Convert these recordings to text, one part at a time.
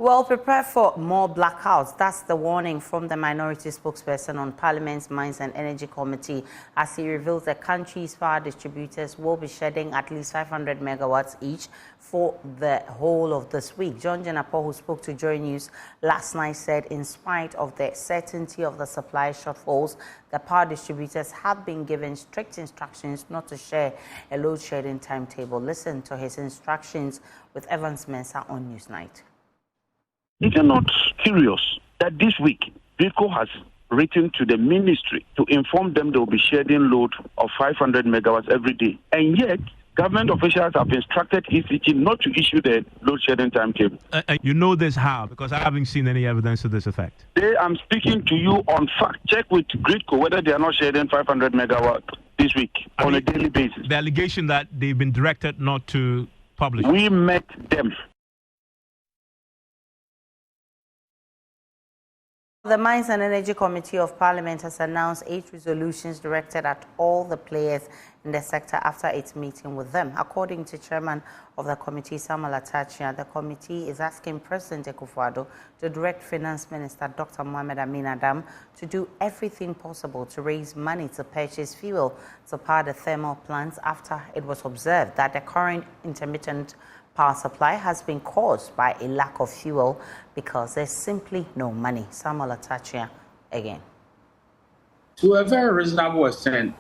Well, prepare for more blackouts. That's the warning from the minority spokesperson on Parliament's Mines and Energy Committee as he reveals the country's power distributors will be shedding at least 500 megawatts each for the whole of this week. John Jenapo, who spoke to Joy News last night, said in spite of the certainty of the supply shortfalls, the power distributors have been given strict instructions not to share a load shedding timetable. Listen to his instructions with Evans Mensah on Newsnight. Is it not curious that this week, BIDCO has written to the ministry to inform them they will be shedding load of 500 megawatts every day, and yet government officials have instructed ECG not to issue the load shedding timetable? You know this how? Because I haven't seen any evidence to this effect. I'm speaking to you on fact. Check with GRIDCO whether they are not shedding 500 megawatts this week on a daily basis. The allegation that they've been directed not to publish. We met them. The Mines and Energy Committee of Parliament has announced 8 resolutions directed at all the players in the sector after its meeting with them. According to Chairman of the committee, Samuel Atachia, the committee is asking President Akufo-Addo to direct Finance Minister Dr. Mohamed Amin Adam to do everything possible to raise money to purchase fuel to power the thermal plants after it was observed that the current intermittent power supply has been caused by a lack of fuel because there's simply no money. Samuel Atachia again. To a very reasonable extent,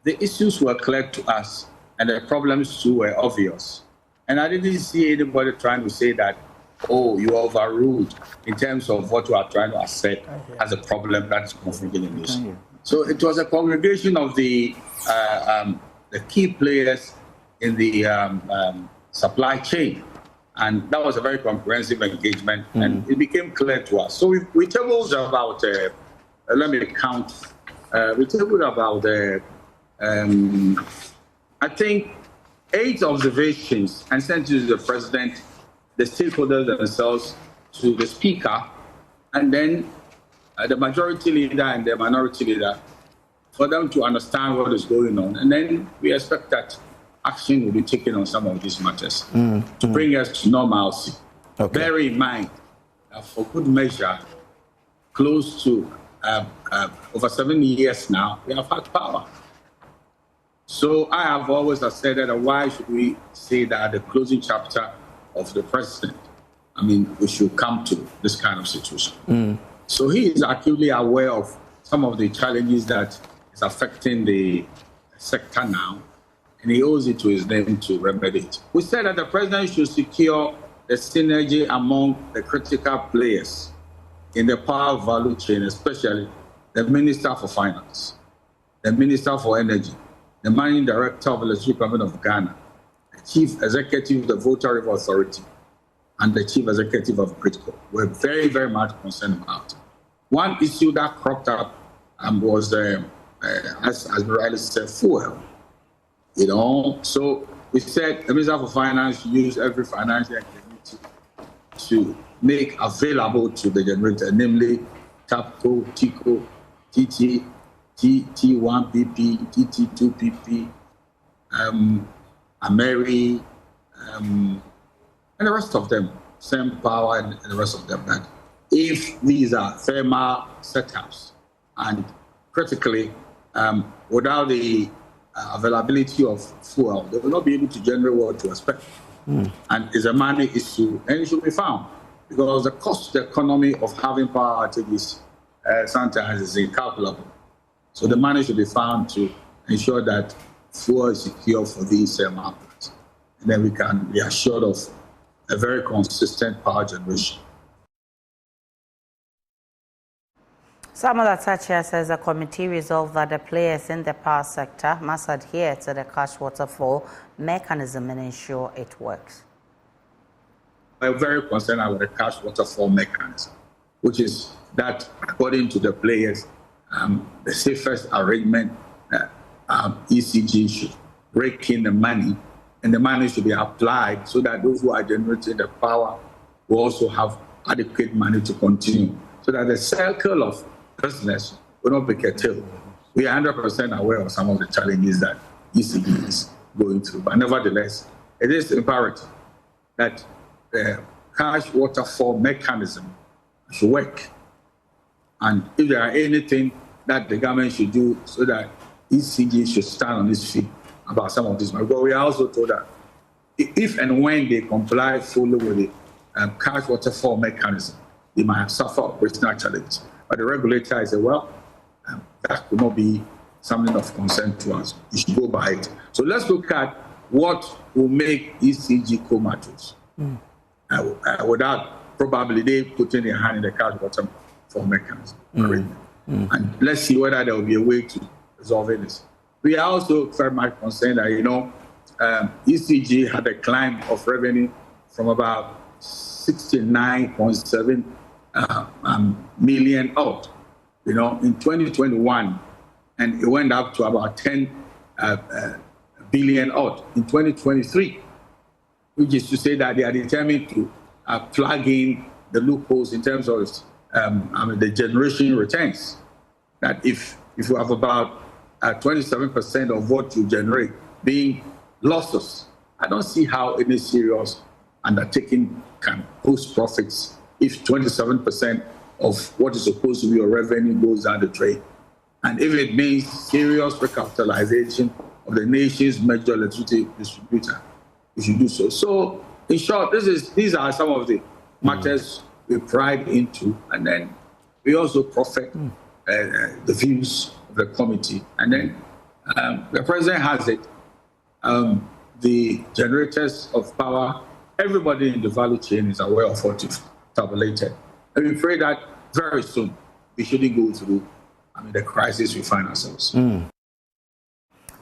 the issues were clear to us and the problems too were obvious. And I didn't see anybody trying to say that, oh, you overruled in terms of what you are trying to assert as a problem that is confronting the nation. So it was a congregation of the key players in the supply chain. And that was a very comprehensive engagement, and it became clear to us. So we tabled about, let me count, we tabled about, I think, 8 observations and sent to the president, the stakeholders themselves, to the speaker, and then the majority leader and the minority leader, for them to understand what is going on. And then we expect that action will be taken on some of these matters to bring us to normalcy. Okay. Bear in mind that for good measure, close to over 7 years now, we have had power. So I have always said that why should we say that the closing chapter of the president, I mean, we should come to this kind of situation. So he is acutely aware of some of the challenges that is affecting the sector now, and he owes it to his name to remedy it. We said that the president should secure the synergy among the critical players in the power value chain, especially the Minister for Finance, the Minister for Energy, the Managing Director of the Electricity Company of Ghana, the Chief Executive of the Volta River Authority, and the Chief Executive of GRIDCO. We're very, very much concerned about it. One issue that cropped up was, as Riley said, fuel. You know, so we said the Minister for Finance should use every financial activity to make available to the generator, namely TAPCO, TICO, TT, T1PP, TT2PP, Ameri, and the rest of them, same power and the rest of them. That if these are thermal setups, and critically, without the availability of fuel, they will not be able to generate what to expect. And it's a money issue, and it should be found, because the cost to the economy of having power outages sometimes is incalculable. So the money should be found to ensure that fuel is secure for these markets. And then we can be assured of a very consistent power generation. Samuel Atachia says the committee resolved that the players in the power sector must adhere to the cash waterfall mechanism and ensure it works. We're very concerned about the cash waterfall mechanism, which is that, according to the players, the safest arrangement, ECG should rake in the money, and the money should be applied so that those who are generating the power will also have adequate money to continue, so that the circle of business will not be curtailed. We are 100% aware of some of the challenges that ECG is going through, but nevertheless, it is imperative that cash waterfall mechanism should work. And if there are anything that the government should do so that ECG should stand on its feet about some of this. But we are also told that if and when they comply fully with the cash waterfall mechanism, they might suffer operational challenges. But the regulator has said, well, that could not be something of concern to us. We should go by it. So let's look at what will make ECG comatose without probably they putting their hand in the cash waterfall mechanism. And let's see whether there will be a way to resolve this. We are also very much concerned that, ECG had a climb of revenue from about 69.7 million out, in 2021, and it went up to about 10 billion out in 2023, which is to say that they are determined to plug in the loopholes in terms of the generation returns. That if you have about 27% of what you generate being losses, I don't see how any serious undertaking can post profits if 27% of what is supposed to be your revenue goes down the drain. And if it means serious recapitalization of the nation's major electricity distributor, we should do so. So, in short, these are some of the matters we pride into, and then we also profit the views of the committee. And then the president has it. The generators of power, everybody in the value chain is aware of what is tabulated. And we pray that very soon we shouldn't go through the crisis we find ourselves.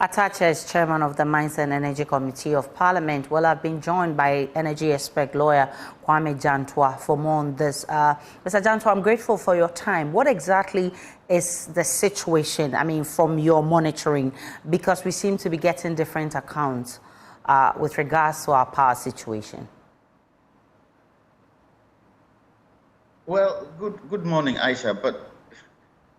Atacha is chairman of the Mines and Energy Committee of Parliament. Well, I've been joined by energy expert lawyer Kwame Jantua for more on this. Mr. Jantua, I'm grateful for your time. What exactly is the situation, from your monitoring? Because we seem to be getting different accounts with regards to our power situation. Well, good morning, Aisha, but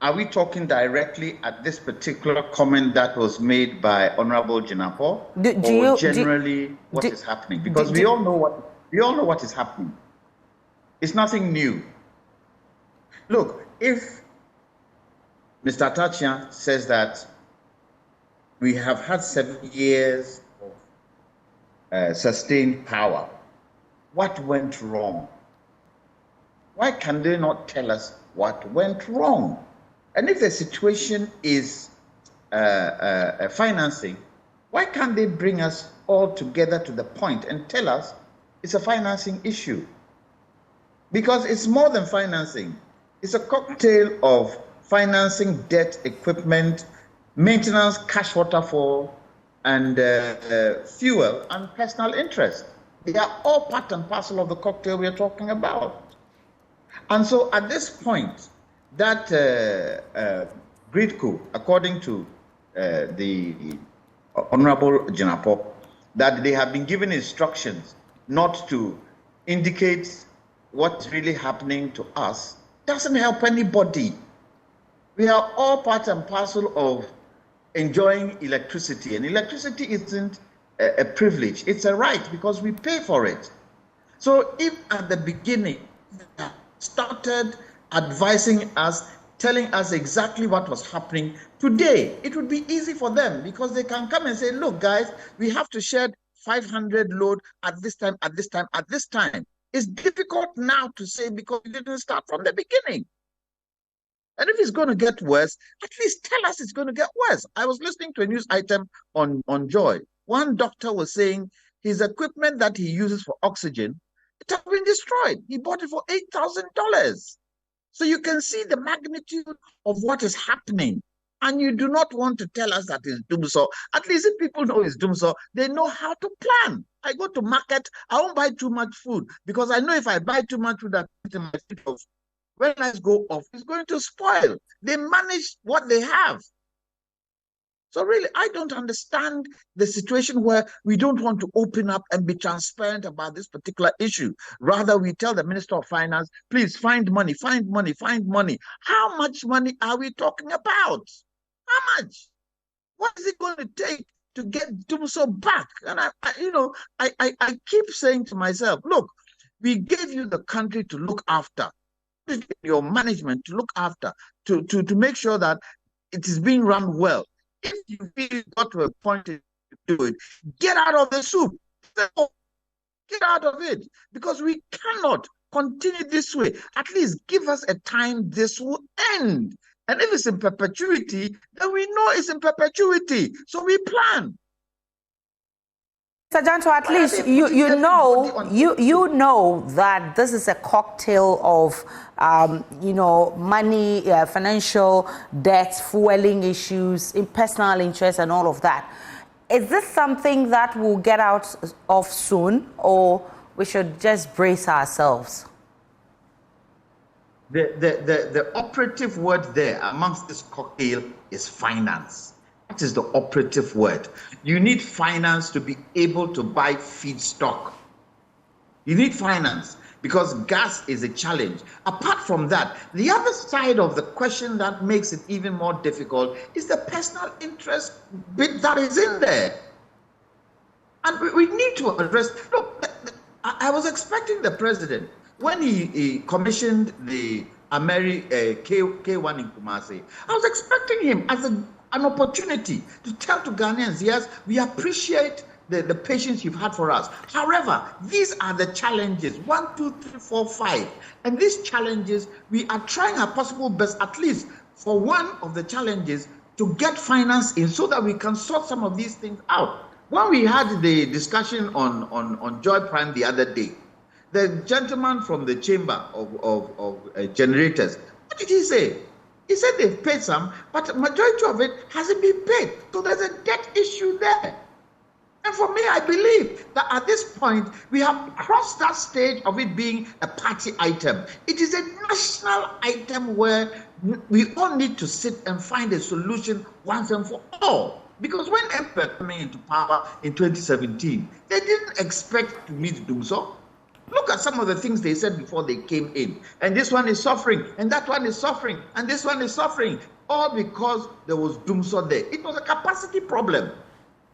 are we talking directly at this particular comment that was made by Honorable Jinapo, or generally what is happening? Because we all know what is happening. It's nothing new. Look, if Mr. Atacha says that we have had 7 years of sustained power, what went wrong? Why can they not tell us what went wrong? And if the situation is financing, why can't they bring us all together to the point and tell us it's a financing issue? Because it's more than financing. It's a cocktail of financing, debt, equipment, maintenance, cash waterfall, and fuel and personal interest. They are all part and parcel of the cocktail we are talking about. And so at this point, that Gridco, according to the Honorable Jinapo, that they have been given instructions not to indicate what's really happening to us, doesn't help anybody. We are all part and parcel of enjoying electricity, and electricity isn't a privilege, it's a right because we pay for it. So if at the beginning started advising us, telling us exactly what was happening, today it would be easy for them because they can come and say, look guys, we have to share 500 load at this time, at this time, at this time. It's difficult now to say because we didn't start from the beginning. And if it's going to get worse, at least tell us it's going to get worse. I was listening to a news item on Joy. One doctor was saying his equipment that he uses for oxygen, it has been destroyed. He bought it for $8,000. So you can see the magnitude of what is happening. And you do not want to tell us that it's doomsday. At least if people know it's doomsday, they know how to plan. I go to market, I won't buy too much food because I know if I buy too much food, I put in my feet. When lights go off, it's going to spoil. They manage what they have. So really, I don't understand the situation where we don't want to open up and be transparent about this particular issue. Rather, we tell the Minister of Finance, please find money, find money, find money. How much money are we talking about? How much? What is it going to take to get Dumso back? And I keep saying to myself, look, We gave you the country to look after, your management to look after, to make sure that it is being run well. If you feel you got to a point to do it, get out of the soup. Get out of it, because we cannot continue this way. At least give us a time this will end. And if it's in perpetuity, then we know it's in perpetuity. So we plan. Mr. Janto, at least you know that this is a cocktail of money, financial debts, fueling issues, personal interests, and all of that. Is this something that will get out of soon, or we should just brace ourselves? The operative word there amongst this cocktail is finance. That is the operative word. You need finance to be able to buy feedstock. You need finance because gas is a challenge. Apart from that, the other side of the question that makes it even more difficult is the personal interest bit that is in there. And we need to address, look, I was expecting the president, when he commissioned the K1 in Kumasi, I was expecting him as an opportunity to tell to Ghanaians, yes, we appreciate the patience you've had for us. However, these are the challenges, 1, 2, 3, 4, 5. And these challenges, we are trying our possible best, at least for one of the challenges, to get finance in so that we can sort some of these things out. When we had the discussion on Joy Prime the other day, the gentleman from the chamber of generators, what did he say? He said they've paid some, but the majority of it hasn't been paid. So there's a debt issue there. And for me, I believe that at this point, we have crossed that stage of it being a party item. It is a national item where we all need to sit and find a solution once and for all. Because when MPEC came into power in 2017, they didn't expect to meet Dumso. Look at some of the things they said before they came in. And this one is suffering, and that one is suffering, and this one is suffering. All because there was Dumso there. It was a capacity problem.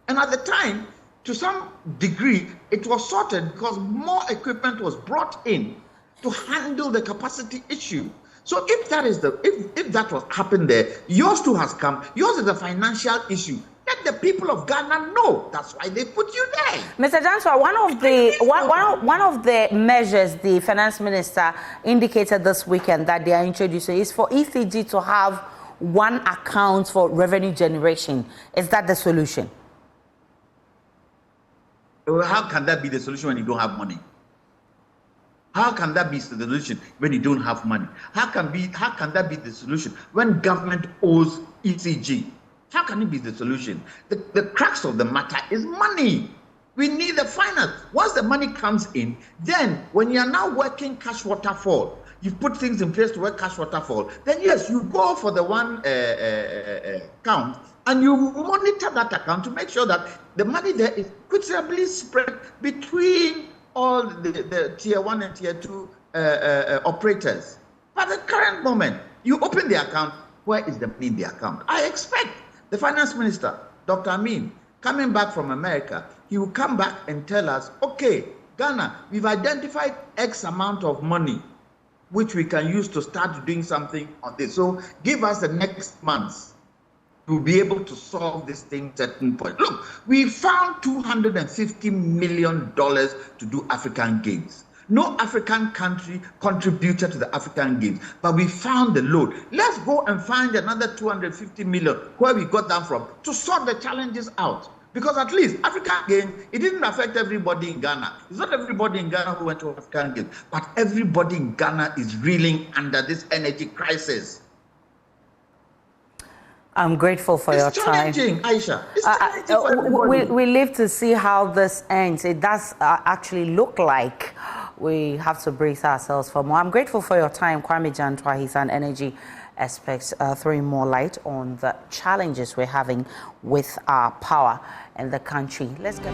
And at the time, to some degree, it was sorted because more equipment was brought in to handle the capacity issue. So if that is if that was happened there, yours too has come. Yours is a financial issue. Let the people of Ghana know. That's why they put you there. Mr. Janswa, one of the measures the finance minister indicated this weekend that they are introducing is for ECG to have one account for revenue generation. Is that the solution? Well, how can that be the solution when you don't have money? How can that be the solution when you don't have money? How can that be the solution when government owes ECG? How can it be the solution? The crux of the matter is money. We need the finance. Once the money comes in, then when you are now working cash waterfall, you've put things in place to work cash waterfall, then yes, you go for the one account and you monitor that account to make sure that the money there is equitably spread between all the tier 1 and tier 2 operators. But at the current moment, you open the account, where is the money in the account? I expect the finance minister, Dr. Amin, coming back from America, he will come back and tell us, okay, Ghana, we've identified X amount of money which we can use to start doing something on this. So give us the next months to be able to solve this thing at certain point. Look, we found $250 million to do African Games. No African country contributed to the African Games, but we found the load. Let's go and find another $250 million, where we got that from, to sort the challenges out. Because at least African Games, it didn't affect everybody in Ghana. It's not everybody in Ghana who went to African Games, but everybody in Ghana is reeling under this energy crisis. I'm grateful for your time. Aisha. It's challenging for everybody. We live to see how this ends. It does actually look like we have to brace ourselves for more. I'm grateful for your time, Kwame Jantwa. He's an energy expert, throwing more light on the challenges we're having with our power in the country. Let's get